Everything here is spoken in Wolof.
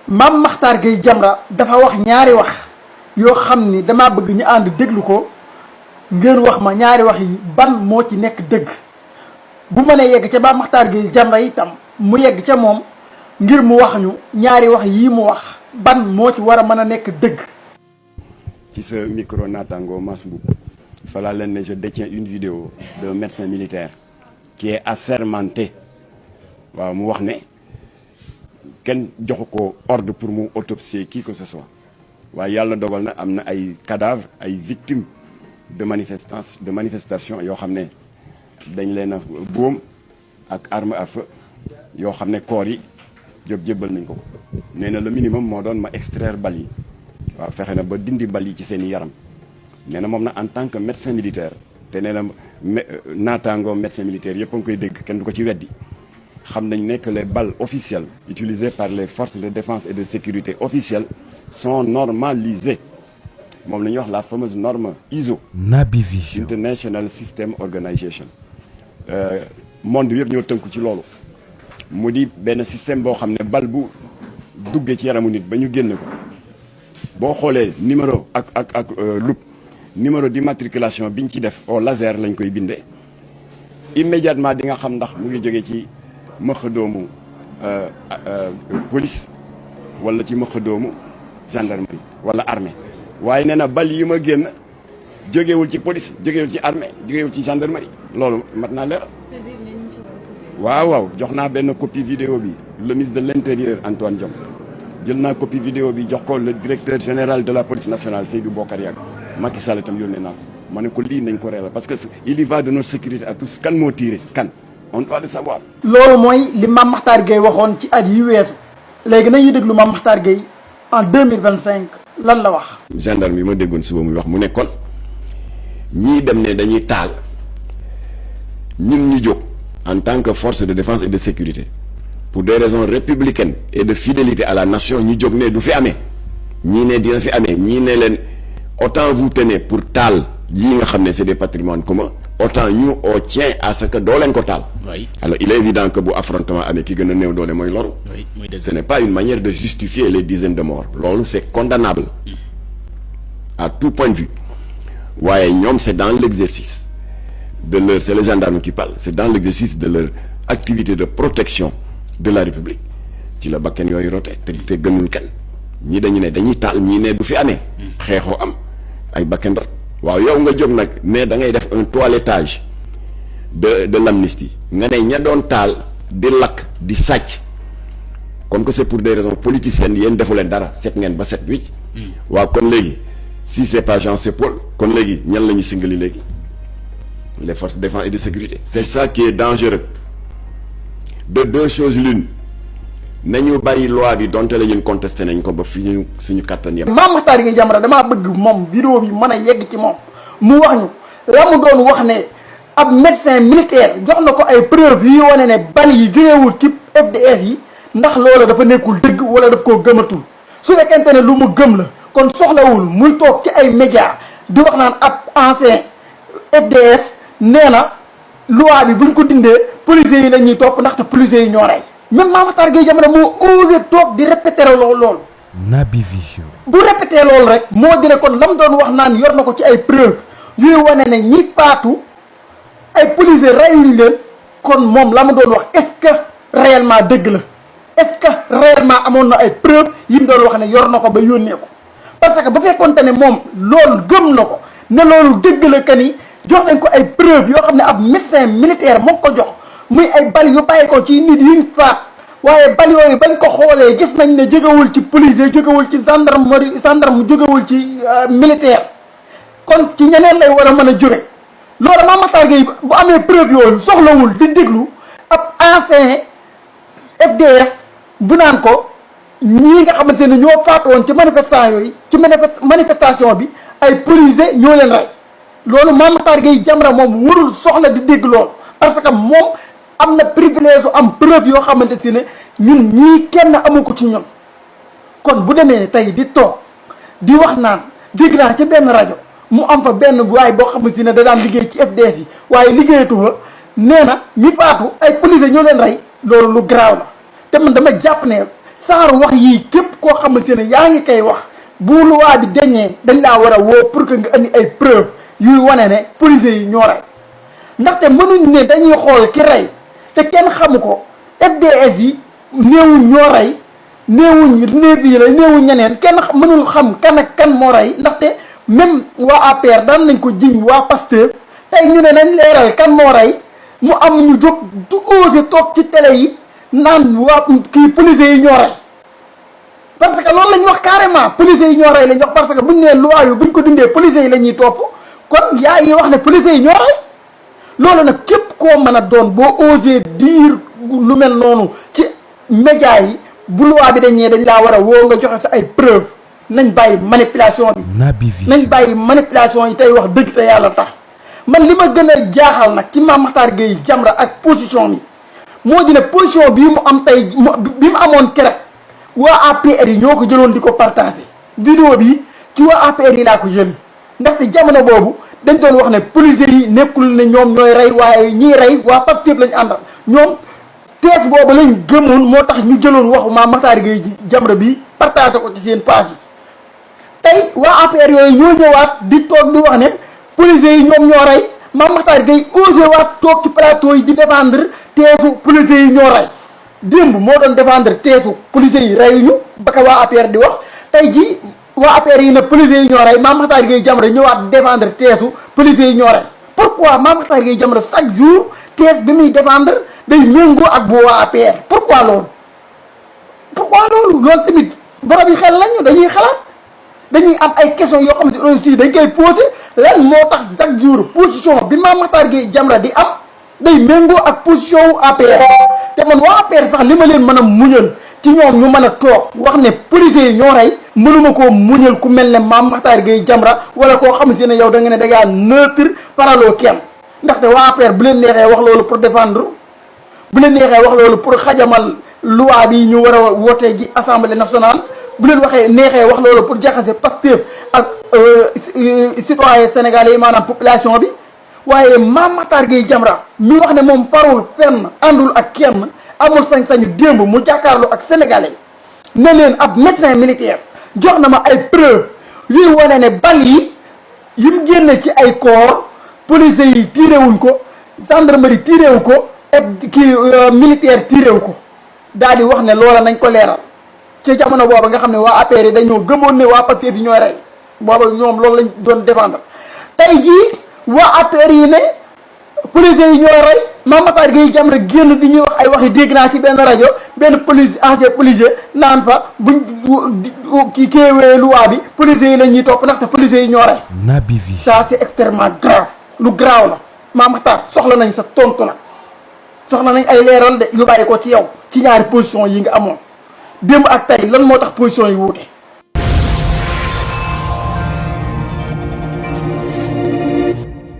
Mame Mactar Gueye Jamra dafa wax ñaari wax yoo xam ni damaa bëgg ñu ànd déglu ko ngeen wax ma ñaari wax yi ban moo ci nekk dëgg bu mënee yegg ca Mame Mactar Gueye Jamra itam mu yegg ca moom ngir mu wax ñu ñaari wax yii mu wax ban moo ci war a mën a nekk dëgg. ci sa micro naataango Mass Mboup falaa leen ne je détiens une vidéo d'un médecin militaire qui est assermenté waaw mu wax ne kenn joxu ko ordre pour mu autopsier qui que ce soit waaye yàlla dogal na am na ay cadavres ay victimes de manifestation yoo xam ne dañ leen a boom ak arme à feu yoo xam ne corps yi jébbal nañ ko nee na le minimum moo doon ma extraire bal yi waaw fexe na ba dindi bal yi ci seen i yaram nee na moom na en tant que médecin militaire te nee na naataango médecin militaire yëpp a ngi koy dégg kenn du ko ci weddi xam nañ ne que les balles officielles utilisées par les forces de défense et de sécurité officielles sont normalisées moom la ñuy wax la fameuse norme ISO. Naby Vision International System Organization. monde bi yëpp ñoo tënku ci loolu mu di benn système boo xam ne bal bu duggee ci yaramu nit ba ñu génn ko boo xoolee numéro ak loupe numéro d'immatriculation biñ ci def au laser lañ koy bindee immédiatement di nga xam ndax mu ngi jógee ci mëq doomu police wala ci mëq doomu gendarmerie wala armée waaye nee na bal yi ma génn jógewul ci police jógewul ci armée jógewul ci gendarmerie loolu mat naa leeral. waaw jox naa benn copie vidéo bi le ministre de l'intérieur Antoine Diome jël naa copie vidéo bi jox ko le directeur général de la police nationale Seydou Bokar Yàgg Macky Sall itam yónnee naa ko ma ne ko lii nañ ko reeral parce que il y va de notre sécurité à tous kan moo tiré kan on doit le savoir. loolu mooy li Mame Mactar Gueye waxoon ci at yi weesu léegi nañuy déglu Mame Mactar Gueye en 2025 lan la wax. gendarme yi ma déggoon suba muy wax mu ne kon ñii dem ne dañuy taal ñun ñu jóg en tant que force de défense et de sécurité pour des raisons républicaines et de fidélité à la nation ñu jóg ne du fi amee ñii ne dina fi amee ñii ne leen autant vous tenez pour taal yii nga xam ne c'est des patrimoines communs autant ñu on tient à ce que doo leen ko taal. Oui. Alors il est évident que bu affrontement amee ki gën a néew doole mooy loru. Oui, mooy dëgg. Ce n'est pas une manière de justifier les dizaines de morts loolu c'est condamnable à tout point de vue waaye ñoom c'est dans l'exercice de leur c'est les gendarmes qui parlent c'est dans l'exercice de leur activité de protection de la République ci la bakken yooyu rote te gënul kenn ñii dañu ne dañuy taal ñii ne du fi amee xeexoo am ay bakken rot waaw yow nga jóg nag mais da ngay def un toilettage de l'amnistie nga ne ña doon taal di lakk di sàcc comme que c'est pour des raisons politiciennes yéen defu leen dara set ngeen ba set wicc waaw kon léegi si c'est pas Jean c'est Paul kon léegi ñan la ñuy singali léegi les forces de défense et de sécurité c'est ça qui est dangereux de deux choses l'une nañu bàyyi loi bi donte la ñun contesté nañ ko ba fi ñu suñu kattan yem. Mame Mactar Gueye Jamra damaa bëgg moom vidéo bi mën a yegg ci moom mu wax ñu la mu doon wax ne ab médecin militaire jox na ko ay preuves yi wane ne bal yi jógewul ci FDS yi ndax loola dafa nekkul dëgg wala daf koo gëmatul su fekkente ne lu mu gëm la kon soxlawul muy toog ci ay médias di wax naan ab ancien FDS nee na loi bi buñ ko dindee policiers yi la ñuy topp ndaxte policiers yi ñoo rey même Mame Mactar Gueye Jamra moo osé toog di répéter loolu Naby Vision bu répété loolu rek moo dire kon lam doon wax naan yor na ko ci ay preuves yuy wane ne ñi faatu ay policiers reyuñu leen kon moom la mu doon wax est-ce que réellement dëgg la est-ce que réellement amoon na ay preuves yi mu doon wax ne yor na ko ba yónnee ko parce que bu fekkoonte ne moom loolu gëm na ko ne loolu dëgg la que ni jox nañ ko ay preuves yoo xam ne ab médecin militaire moo ko jox muy ay bal yu bàyyi ko ci nit yuñ faat waaye bal yooyu bañ ko xoolee gis nañ ne jógewul ci police jógewul ci gendarme jógewul ci militaire kon ci ñeneen lay war a mën a jóge loolu Mame Mactar Gueye bu amee preuve yooyu soxlawul di déglu ab ancien FDS bu naan ko ñii nga xamante ne ñoo faatu woon ci manifestation yooyu ci manifestation bi ay policiers ñoo leen rey loolu Mame Mactar Gueye Jamra moom warul soxla di dégg loolu parce que moom am na privilège am preuve yoo xamante si ne ñun ñii kenn amu ko ci ñun kon bu demee tey di toog di wax naan dégg naa ci benn rajo mu am fa benn waaye boo xamante si ne da daan liggéey ci FDS yi waaye liggéeyatu fa nee na ñi faatu ay policiers ñoo leen rey loolu lu garaaw la te man dama jàpp ne saaru wax yii képp koo xamante ne yaa ngi koy wax bu loi bi deñee dañ laa war a woo pour que nga andi ay preuve yuy wane ne policiers yi ñoo rey ndaxte mënuñ ne dañuy xool ki rey te kenn xamu ko FDS yi néewuñ ñoo rey néewuñ néebi la néewuñ ñeneen kenn mënul xam kan ak kan moo rey ndaxte même waa APR daan nañ ko jiñ waa Pastef tey ñu ne nañ leeral kan moo rey mu am ñu jóg du osé toog ci télé yi naan waa kii policiers yi ñoo rey parce que loolu la ñu wax carrément policiers yi ñoo rey la ñu wax parce que buñ nee loi yu buñ ko dindee policiers yi la ñuy topp kon yaa ngi wax ne policiers yi ñoo rey loolu nag képp koo mën a doon boo osé dire lu mel noonu ci média yi bu loi bi dañee dañ laa war a woo nga joxe sa ay preuve nañ bàyyi manipulation bi Naby Vision. nañ bàyyi manipulation yi tey wax dëgg te yàlla tax man li ma gën a jaaxal nag ci Mame Mactar Gueye Jamra ak position bi moo di ne position bii mu am tey bi mu amoon keroog waa APR yi ñoo ko jëloon di ko partagé vidéo bi ci waa APR yi laa ko jëli ndaxte jamono boobu dañ doon wax ne policiers yi nekkul ne ñoom ñooy rey waaye ñiy rey waa Pastef lañ àndal ñoom tees boobu lañ gëmoon moo tax ñu jëloon waxu Mame Mactar Gueye Jamra bi partagé ko ci seen page yi tey waa APR yooyu ñoo ñëwaat di toog di wax ne policiers yi ñoom ñoo rey Mame Mactar Gueye osé waat toog ci plateau yi di défendre teesu policiers yi ñoo rey démb moo doon défendre teesu policiers yi reyuñu ba ka waa APR di wax tey ji waa APR yi ne policiers yi ñoo rey Mame Mactar Gueye Jamra ñëwaat défendre teesu policiers yi ñoo rey pourquoi Mame Mactar Gueye Jamra chaque jour tees bi muy défendre day méngoo ak bu waa APR pourquoi loolu loolu tamit borom yi xel lañu dañuy xalaat dañuy am ay questions yoo xam ne aussi dañ koy posé lan moo tax chaque jour position bi Mame Mactar Gueye Jamra di am day méngoo ak position wu APR te man waa APR sax li ma leen mën a muñal ci ñoom ñu mën a toog wax ne policiers yi ñoo rey mënuma koo muñal ku mel ne Mame Mactar Gueye Jamra wala koo xam si ne yow da nga ne da ngaa neutre paraloo kenn ndaxte waa APR bu leen neexee wax loolu pour défendre bu leen neexee wax loolu pour xajamal loi bi ñu war a wootee ji assemblée nationale bu leen waxee neexee wax loolu pour jaxase Pastef ak citoyen sénégalais yi maanaam population bi waaye Mame Mactar Gueye Jamra mi wax ne moom parul fenn àndul ak kenn amul sañ-sañu démb mu jàkkaarloo ak sénégalais ne leen ab médecin militaire jox na ma ay preuve yuy wane ne bal yi mu génne ci ay corps policiers yi tiréwuñ ko gendarmerie tiréwu ko ak kii militaire tiréwu ko daal di wax ne loola nañ ko leeral ci jamono booba nga xam ne waa APR yi dañoo gëmoon ne waa Pastef yi ñooy rey booba ñoom loolu lañ doon défendre tey jii waa APR yi ne policiers yi ñooy rey Mame Mactar Gueye Jamra génn di ñuy wax ay waxi dégg naa ci benn rajo benn police ancien policier naan fa buñ ki kéewee loi bi policiers yi la ñuy topp ndaxte policiers yi ñoo rey. Naby Vision. ça c'est extrêmement grave lu grave la Mame Mactar soxla nañ sa tontu nag soxla nañ ay leeral de yu bàyyi ko ci yow ci ñaari position yi nga amoon démb ak tey lan moo tax position yi wuute.